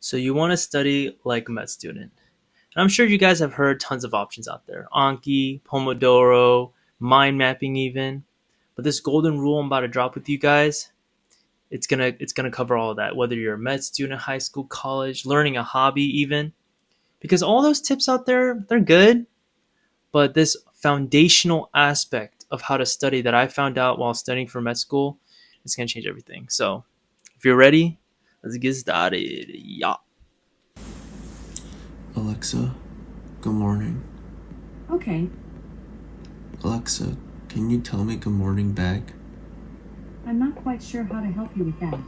So you want to study like a med student. And I'm sure you guys have heard tons of options out there. Anki, Pomodoro, mind mapping even. But this golden rule I'm about to drop with you guys, it's gonna cover all of that. Whether you're a med student, high school, college, learning a hobby even. Because all those tips out there, they're good, but this foundational aspect of how to study that I found out while studying for med school, it's gonna change everything. So if you're ready, let's get started. Yeah. Alexa, good morning. Okay, Alexa, can you tell me good morning back? I'm not quite sure how to help you with that.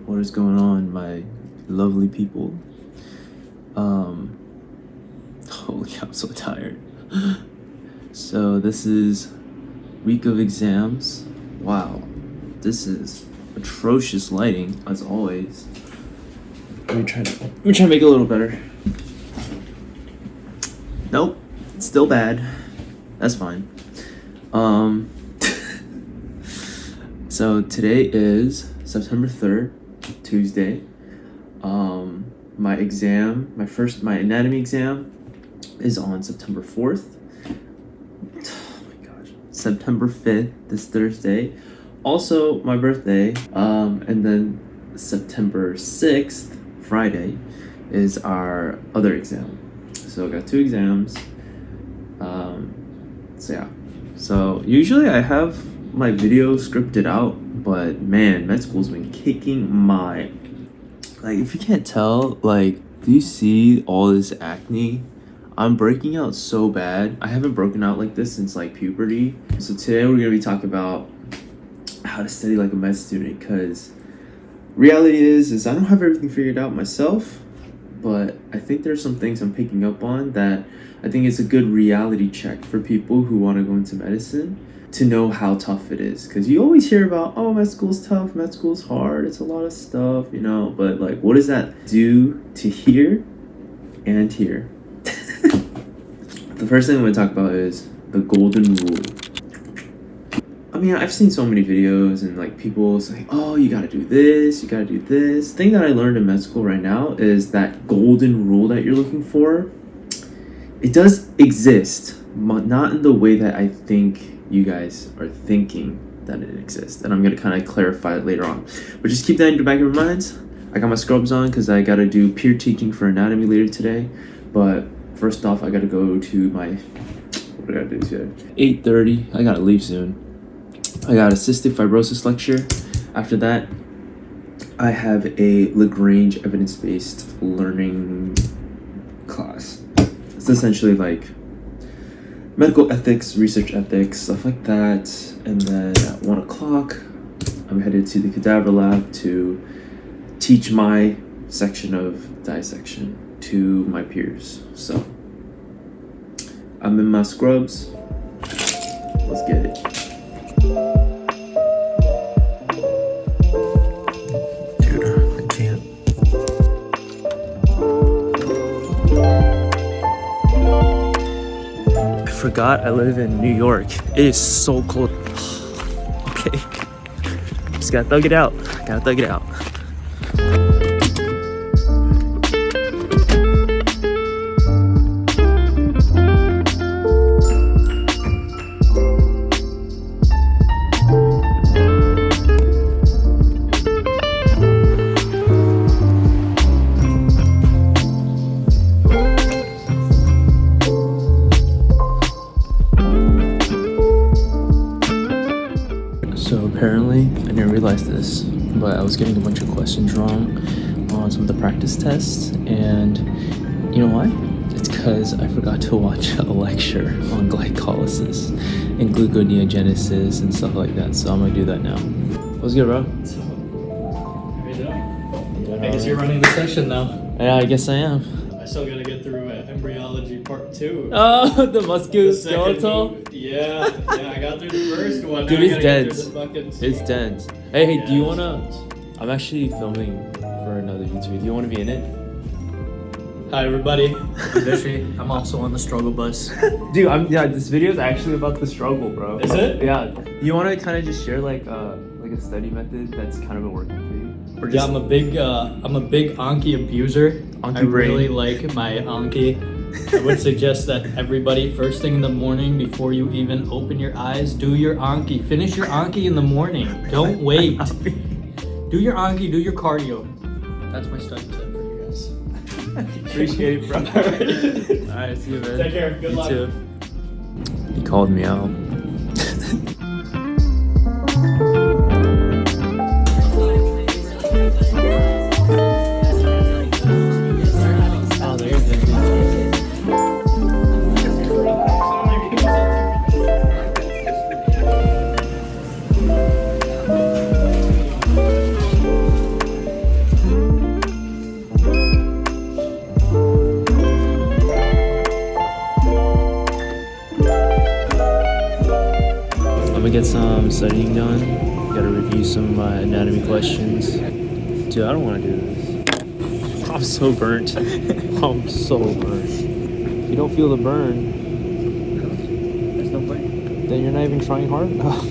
What is going on, my lovely people? Holy cow, I'm so tired. So this is week of exams. Wow, this is atrocious lighting as always. Let me try to make it a little better. Nope, it's still bad. That's fine. So today is September 3rd, Tuesday. My anatomy exam is on September 4th. Oh my gosh. September 5th, this Thursday. Also my birthday. And then September 6th, Friday, is our other exam. So I got two exams. So usually I have my video scripted out, but man, med school's been kicking my, like, if you can't tell, like, do you see all this acne? I'm breaking out so bad. I haven't broken out like this since like puberty. So today we're gonna be talking about how to study like a med student, because reality is I don't have everything figured out myself, but I think there's some things I'm picking up on that I think it's a good reality check for people who want to go into medicine, to know how tough it is. Because you always hear about, oh, med school's tough, med school's hard, it's a lot of stuff, but like, what does that do to here and here? The first thing I'm going to talk about is the golden rule. I mean, I've seen so many videos and like people say, oh, you gotta do this, you gotta do this. The thing that I learned in med school right now is that golden rule that you're looking for, it does exist, but not in the way that I think you guys are thinking that it exists. And I'm gonna kind of clarify it later on. But just keep that in the back of your minds. I got my scrubs on because I gotta do peer teaching for anatomy later today. But first off, I gotta go to my, what do I gotta do today? 8:30, I gotta leave soon. I got a cystic fibrosis lecture. After that, I have a Lagrange evidence-based learning class. It's essentially like medical ethics, research ethics, stuff like that. And then at 1 o'clock, I'm headed to the cadaver lab to teach my section of dissection to my peers. So I'm in my scrubs. Let's get it. Forgot I live in New York. It is so cold. Okay. Just gotta thug it out. So apparently, I didn't realize this, but I was getting a bunch of questions wrong on some of the practice tests, and you know why? It's It's because I forgot to watch a lecture on glycolysis and gluconeogenesis and stuff like that, so I'm gonna do that now. What's good, bro? How you doing? I guess you're running the session now. Yeah, I guess I am. I still gotta get through embryology part 2. Oh, the The second musculoskeletal? one. Yeah, I got through the first one. Dude, Now I it's gotta get dense. through the fucking It's dense. Hey, Yeah, do you it's wanna... dense. I'm actually filming for another YouTube. Do you wanna be in it? Hi everybody, I'm Keshi. I'm also on the struggle bus. Dude, this video is actually about the struggle, bro. Is it? Yeah. You wanna kind of just share like a study method that's kind of been working for you? Or Yeah, just I'm a big Anki abuser. Anki I really like my Anki. I would suggest that everybody, first thing in the morning, before you even open your eyes, do your Anki. Finish your Anki in the morning. Don't wait. Do your Anki, do your cardio. That's my study tip for you guys. appreciate it, bro. Alright, see you, man. Take care. Good You luck. too. He called me out. Oh, there's the I'm gonna get some studying done. Gotta review some of my anatomy questions. Dude, I don't wanna do this. I'm so burnt. I'm so burnt. If you don't feel the burn, There's no point. then you're not even trying hard enough.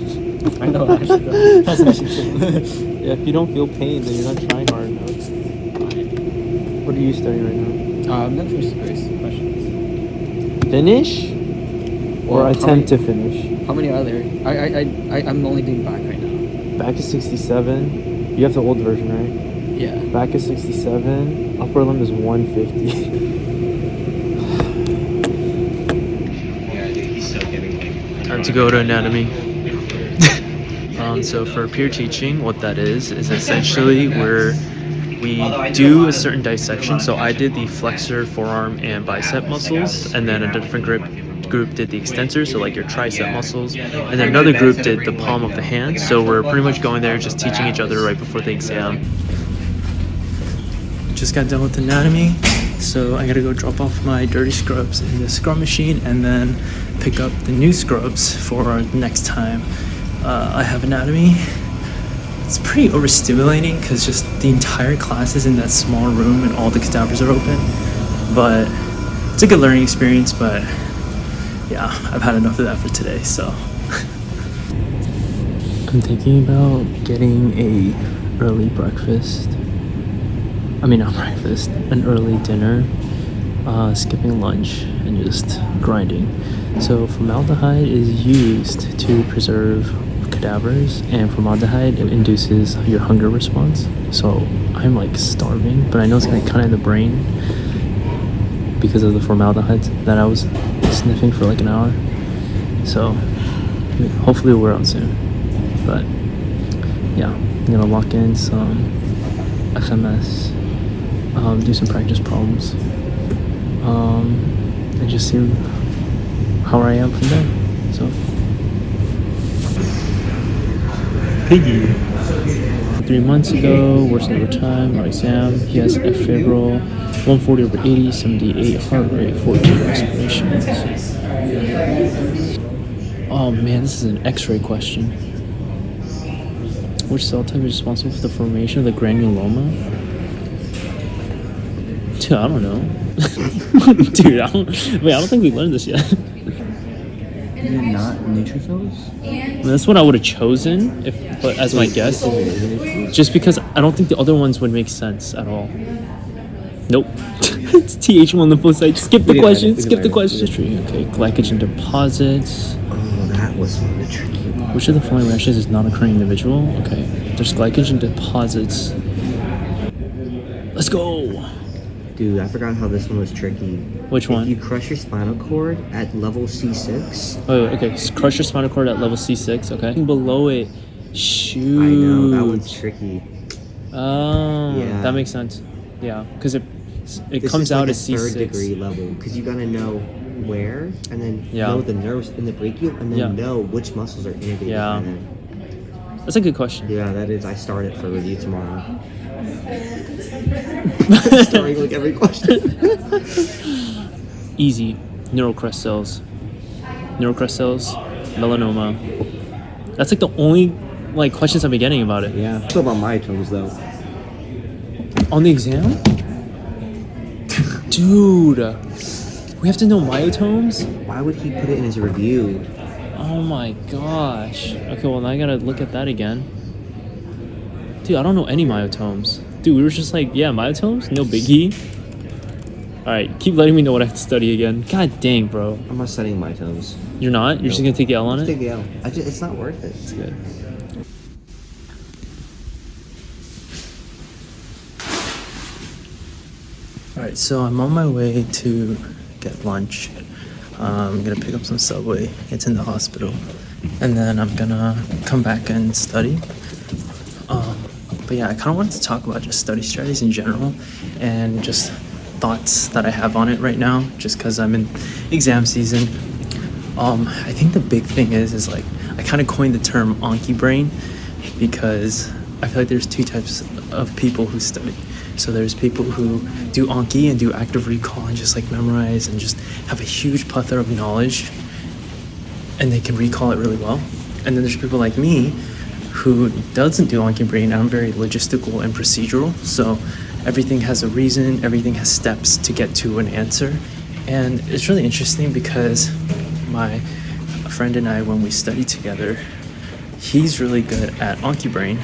I know, actually. That's actually true. Yeah, if you don't feel pain, then you're not trying hard enough. What are you studying right now? I'm gonna finish the base questions. Finish? Or Well, attempt to finish? How many are there? I'm only doing back right now. Back is 67. You have the old version, right? Yeah. Back is 67. Upper limb is 150. Time to go to anatomy. So for peer teaching, what that is essentially where we do a certain dissection. So I did the flexor, forearm, and bicep muscles, and then a different group did the extensors, so like your tricep muscles, and then another group did the palm of the hand. So we're pretty much going there just teaching each other right before the exam. Just got done with anatomy, so I gotta go drop off my dirty scrubs in the scrub machine and then pick up the new scrubs for next time I have anatomy. It's pretty overstimulating because just the entire class is in that small room and all the cadavers are open, but it's a good learning experience. But yeah, I've had enough of that for today, so I'm thinking about getting a early breakfast. I mean, not breakfast, an early dinner, skipping lunch, and just grinding. So formaldehyde is used to preserve cadavers, and formaldehyde induces your hunger response. So I'm like starving, but I know it's gonna cut in the brain because of the formaldehyde that I was sniffing for like an hour. So hopefully we're out soon. But yeah, I'm gonna lock in some FMS, do some practice problems, and just see how I am from there. So Piggy. 3 months ago, worsening over time, no exam. He has F febrile, 140/80, 78 heart rate, 14 respirations. Oh man, this is an X-ray question. Which cell type is responsible for the formation of the granuloma? Dude, I don't know. Dude, I don't think we learned this yet. Is it not neutrophils? I mean, that's what I would have chosen, but as my guess, just because I don't think the other ones would make sense at all. Nope. It's Th1 lymphocyte. Skip the question. Skip the question. Okay, glycogen deposits. Oh, that was really tricky. Which of the following reactions is not occurring individual? Okay, there's glycogen deposits. Let's go. Dude, I forgot how this one was tricky. Which one? If you crush your spinal cord at level C6. Oh, okay. Crush your spinal cord at level C6. Okay. Below it. Shoot. I know, that one's tricky. Oh, Yeah. that makes sense. Yeah, because It This comes is out like a as third C6. degree level because you gotta know where, and then Yeah. know the nerves in the brachial, and then Yeah. know which muscles are innervated Yeah. by them. That's a good question. Yeah, that is. I start it for review tomorrow. Starting like every question. Easy. Neural crest cells, melanoma. That's like the only like questions I've been getting about it. Yeah. What about myotomes though? On the exam? Dude, we have to know myotomes? Why would he put it in his review? Oh my gosh. Okay, well now I gotta look at that again. Dude, I don't know any myotomes. Dude, we were just like, yeah, myotomes? No biggie. Alright, keep letting me know what I have to study again. God dang, bro. I'm not studying myotomes. You're not? You're just Nope. gonna take the L on Just it? take the L. It's not worth it. It's good. Alright, so I'm on my way to get lunch. I'm gonna pick up some Subway, get to the hospital, and then I'm gonna come back and study. But yeah, I kind of wanted to talk about just study strategies in general and just thoughts that I have on it right now, just because I'm in exam season. I think the big thing is like I kind of coined the term Anki brain because I feel like there's two types of people who study. So there's people who do Anki and do active recall and just like memorize and just have a huge plethora of knowledge and they can recall it really well. And then there's people like me who doesn't do Anki brain. I'm very logistical and procedural. So everything has a reason, everything has steps to get to an answer. And it's really interesting because my friend and I, when we study together, he's really good at Anki brain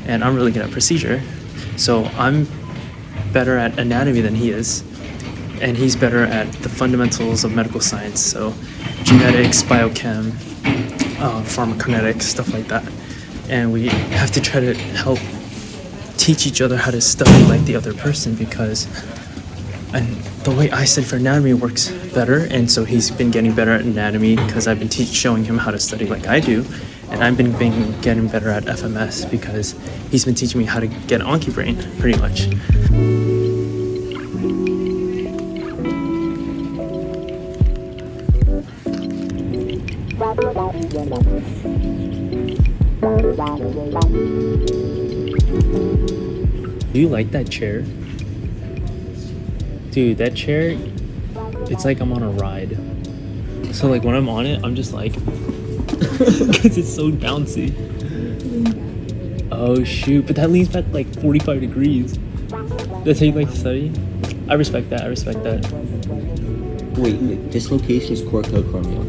and I'm really good at procedure. So I'm better at anatomy than he is, and he's better at the fundamentals of medical science, so genetics, biochem, pharmacokinetics, stuff like that. And we have to try to help teach each other how to study like the other person because and the way I study for anatomy works better, and so he's been getting better at anatomy because I've been showing him how to study like I do. And I've been getting better at FMS because he's been teaching me how to get Anki brain, pretty much. Do you like that chair? Dude, that chair, it's like I'm on a ride. So like when I'm on it, I'm just like, because it's so bouncy. Oh shoot, but that leans back like 45 degrees. That's how you like to study? I respect that. Wait, dislocation is coracoacromial.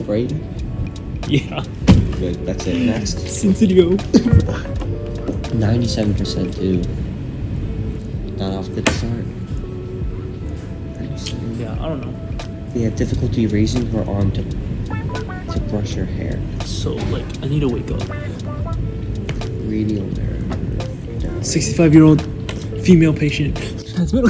Right? Yeah. Good, that's it. Next. Sensitive. 97% too. Not off to the start. 97. Yeah, I don't know. They have difficulty raising her arm to brush her hair. So like, I need to wake up. Radial nerve. 65-year-old female patient. That's middle.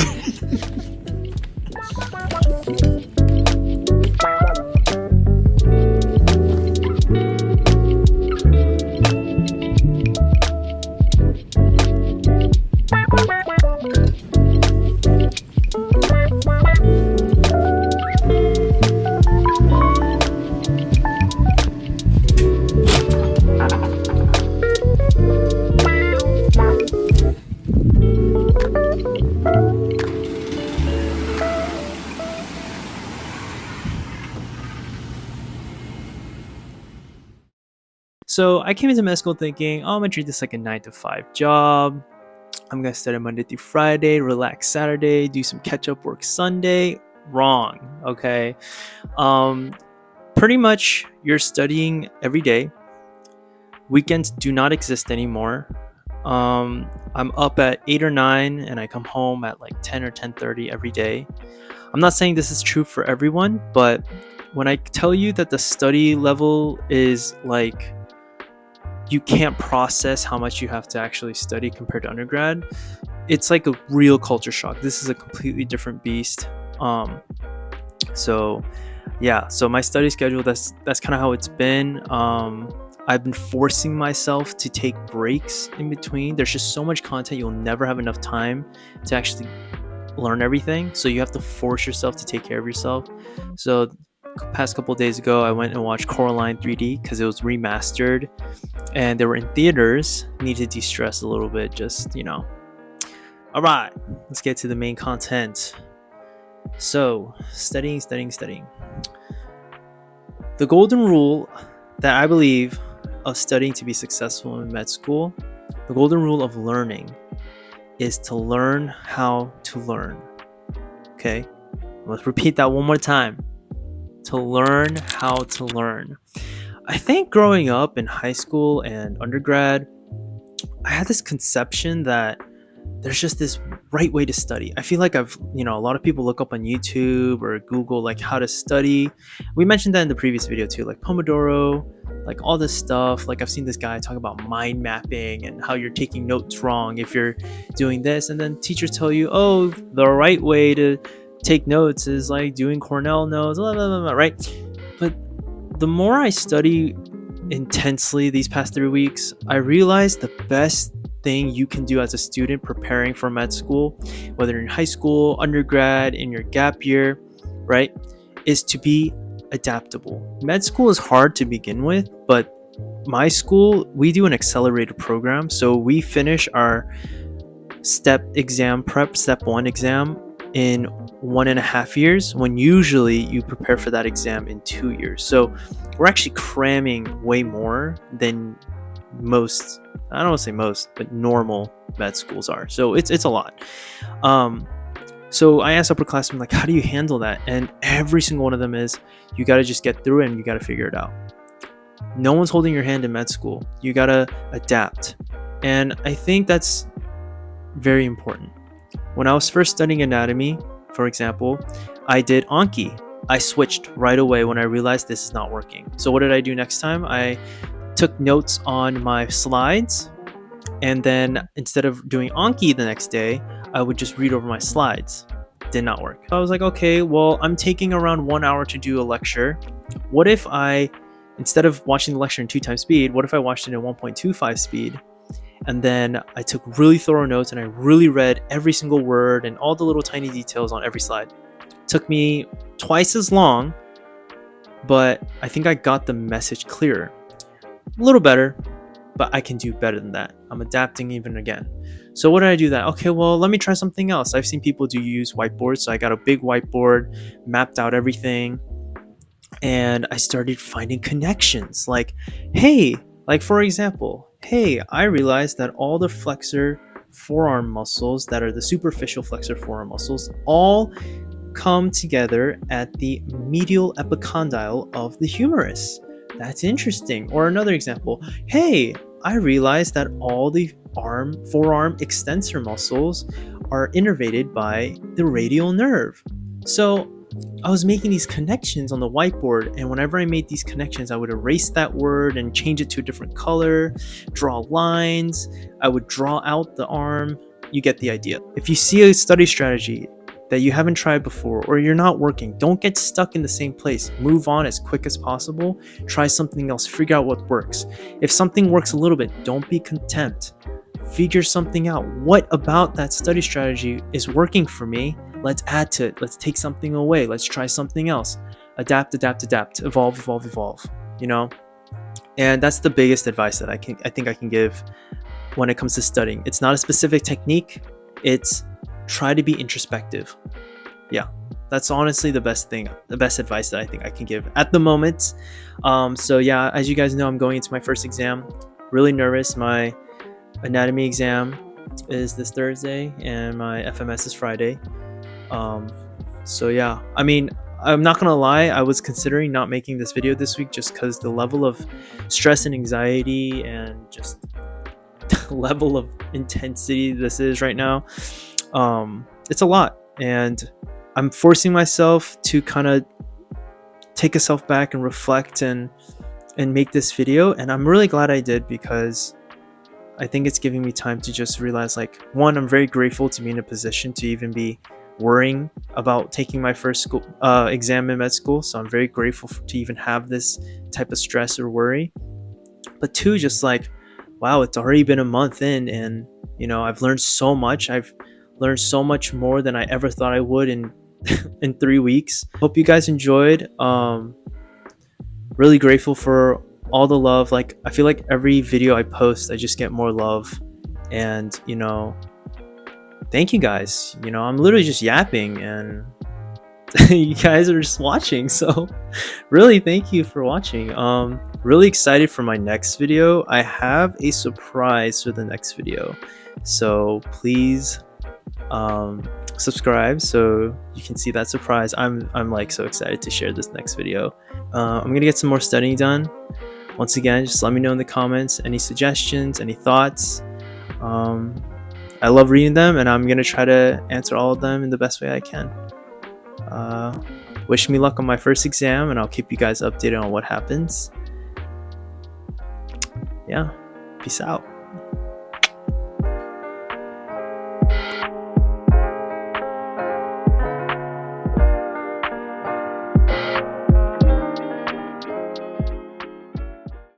So I came into med school thinking, oh, I'm gonna treat this like a 9-to-5 job. I'm gonna study Monday through Friday, relax Saturday, do some catch-up work Sunday. Wrong, okay? Pretty much you're studying every day. Weekends do not exist anymore. I'm up at 8 or 9 and I come home at like 10 or 10:30 every day. I'm not saying this is true for everyone, but when I tell you that the study level is like you can't process how much you have to actually study compared to undergrad, it's like a real culture shock. This is a completely different beast. So my study schedule, that's kind of how it's been. I've been forcing myself to take breaks in between. There's just so much content, you'll never have enough time to actually learn everything, so you have to force yourself to take care of yourself. So past couple days ago, I went and watched Coraline 3D because it was remastered and they were in theaters. Need to de-stress a little bit, just all right, let's get to the main content. So studying. The golden rule that I believe of studying to be successful in med school, the golden rule of learning, is to learn how to learn. Okay, let's repeat that one more time. To learn how to learn. I think growing up in high school and undergrad, I had this conception that there's just this right way to study. I feel like a lot of people look up on YouTube or Google like how to study. We mentioned that in the previous video too, like Pomodoro, like all this stuff. Like I've seen this guy talk about mind mapping and how you're taking notes wrong if you're doing this. And then teachers tell you, oh, the right way to take notes is like doing Cornell notes, blah, blah, blah, blah, right? But the more I study intensely these past 3 weeks, I realized the best thing you can do as a student preparing for med school, whether in high school, undergrad, in your gap year, right, is to be adaptable. Med school is hard to begin with, but my school, we do an accelerated program. So we finish our step 1 exam in 1.5 years, when usually you prepare for that exam in 2 years. So we're actually cramming way more than most, I don't want to say most, but normal med schools are. So it's a lot. So I asked upperclassmen, like, how do you handle that? And every single one of them is, you got to just get through it and you got to figure it out. No one's holding your hand in med school. You got to adapt. And I think that's very important. When I was first studying anatomy, for example, I did Anki. I switched right away when I realized this is not working. So what did I do next time? I took notes on my slides, and then instead of doing Anki the next day, I would just read over my slides. Did not work. I was like, okay, well, I'm taking around 1 hour to do a lecture. What if I, instead of watching the lecture in 2 times speed, what if I watched it in 1.25 speed? And then I took really thorough notes and I really read every single word and all the little tiny details on every slide. It took me twice as long, but I think I got the message clearer. A little better, but I can do better than that. I'm adapting even again. So what did I do that? Okay, well, let me try something else. I've seen people use whiteboards. So I got a big whiteboard, mapped out everything, and I started finding connections. Like, hey, like for example, hey, I realized that all the flexor forearm muscles that are the superficial flexor forearm muscles all come together at the medial epicondyle of the humerus. That's interesting. Or another example, hey, I realized that all the forearm extensor muscles are innervated by the radial nerve. So I was making these connections on the whiteboard, and whenever I made these connections, I would erase that word and change it to a different color, draw lines, I would draw out the arm. You get the idea. If you see a study strategy that you haven't tried before or you're not working, don't get stuck in the same place. Move on as quick as possible. Try something else. Figure out what works. If something works a little bit, don't be content. Figure something out. What about that study strategy is working for me? Let's add to it. Let's take something away. Let's try something else. Adapt. Evolve. And that's the biggest advice that I think I can give when it comes to studying. It's not a specific technique. It's try to be introspective. Yeah, that's honestly the best advice that I think I can give at the moment. So yeah, as you guys know, I'm going into my first exam. Really nervous. My anatomy exam is this Thursday and my FMS is Friday. So yeah, I mean, I'm not gonna lie, I was considering not making this video this week just because the level of stress and anxiety and just the level of intensity this is right now. It's a lot, and I'm forcing myself to kind of take a step back and reflect and make this video, and I'm really glad I did, because I think it's giving me time to just realize, like, one, I'm very grateful to be in a position to even be worrying about taking my first exam in med school. So I'm very grateful to even have this type of stress or worry. But two, just like, wow, it's already been a month in, and I've learned so much. I've Learned so much more than I ever thought I would in in 3 weeks. Hope you guys enjoyed. Really grateful for all the love. Like, I feel like every video I post, I just get more love. And, you know, thank you guys. You know, I'm literally just yapping and you guys are just watching. So really thank you for watching. Really excited for my next video. I have a surprise for the next video. So please subscribe so you can see that surprise. I'm like so excited to share this next video. I'm gonna get some more studying done. Once again, just let me know in the comments any suggestions, any thoughts. I love reading them, and I'm gonna try to answer all of them in the best way I can. Wish me luck on my first exam, and I'll keep you guys updated on what happens. Yeah, peace out.